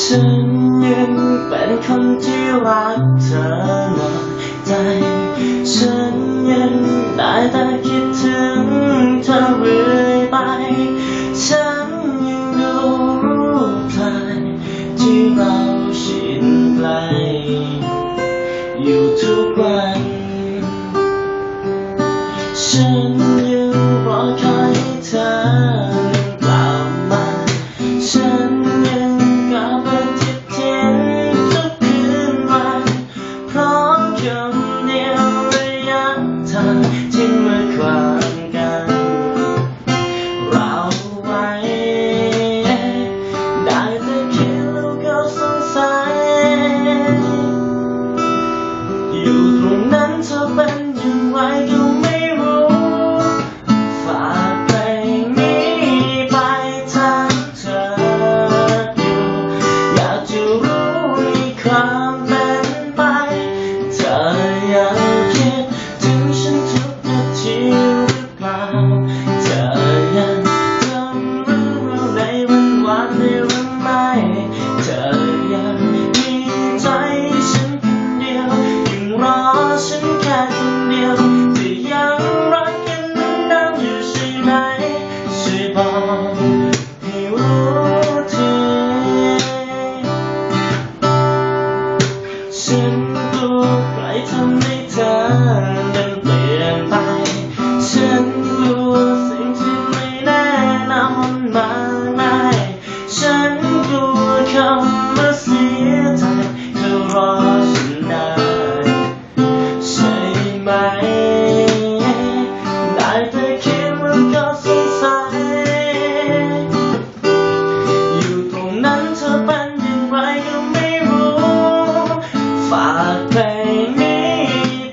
ฉันยังเป็นคนที่รักเธอหน่อยใจฉันยังได้แต่คิดถึงเธอเรื่อยไปฉันยังดูรูปถ่ายที่เราชินไกลอยู่ทุกวันฉันยังรอคอยให้เธอกลับมาฉันยังกลับมาคิดถึงทุกคืนวันเพราะคำเดียวระยะทางที่มาขวางกันเราไว้ได้แต่คิดแล้วก็สงสัยอยู่ตรงนั้นเธอเป็นอย่างไรก็ไม่รู้ฝากเพลงนี้ไปถามเธออยู่อยากจะรู้ในความเป็นไปเธอยังคิดถึงฉันทุกนาทีหรือเปล่าเธอยังจำเรื่องราวในวันวานได้หรือไม่เธอยังมีใจฉันคนเดียวยังรอฉันแค่คนเดียวที่ยังรักกันเหมือนเดิมอยู่ใช่ไหมช่วยบอกให้รู้ทีฉันกลัวใครทำให้เธอนั้นเปลี่ยนไปฉันกลัวสิ่งที่ไม่แน่นอนมากมายฉันกลัวคำว่าเสียใจเธอรอฉันได้ใช่ไหมได้แต่คิดแล้วก็สงสัยอยู่ตรงนั้นเธอเป็นอย่างไรก็ไม่รู้ฝากเพลงนี้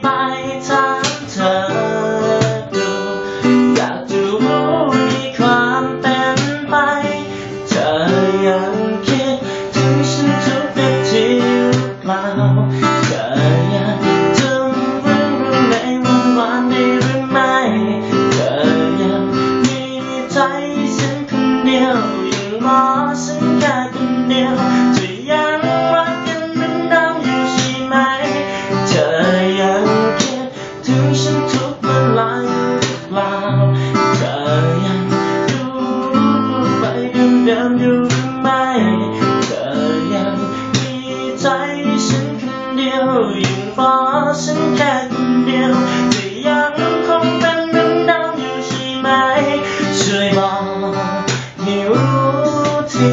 ไปถามเธอดูอยากจะรู้ในความเป็นไปเธอยังคิดถึงฉันทุกนาทีหรือเปล่าเธอยังจำเรื่องราวในวันวานได้หรือไม่เธอยังมีใจฉันคนเดียวยังรอฉันแค่คนเดียวจะยังรักกันเหมือนเดิมอยู่ใช่ไหมเธอยังคิดถึงฉันทุกเวลาหรือเปล่าเธอยังดูรูปไปเดิมๆอยู่หรือไม่เธอยังมีใจฉันคนเดียวยังรอฉันแค่คนเดียวจะยังคงเป็นเหมือนเดิมอยู่ใช่ไหมช่วยบอกให้รู้ที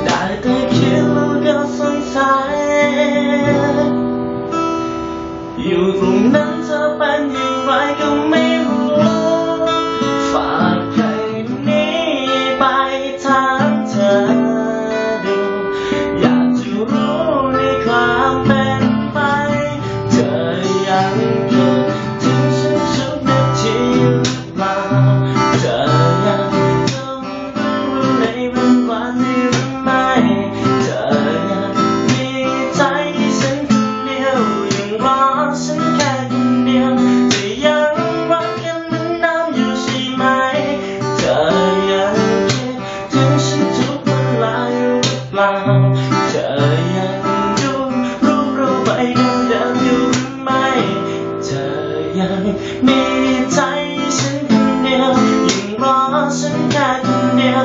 ได้แต่คิดแล้วก็สงสัยอยู่ตรงนั้นเธอเป็นอย่างไรก็ไม่รู้ฝากเพลงนี้ไปถามเธอดูอยากจะรู้ในความเป็นไปเธอยังคิดถึงฉันทุกนาทีหรือเปล่าเธอยังจำเรื่องราวในวันวานได้หรือไม่เธอยังมีใจฉันคนเดียวยังรอฉันแค่คนเดียวจะยังรักกันเหมือนเดิมอยู่ใช่ไหมเธอยังคิดถึงฉันทุกเวลาอยู่หรือเปล่าเธอยังดูรูปเราไปเดิมๆอยู่หรือไม่เธอยังมีใจฉันคนเดียวยังรอฉันแค่คนเดียว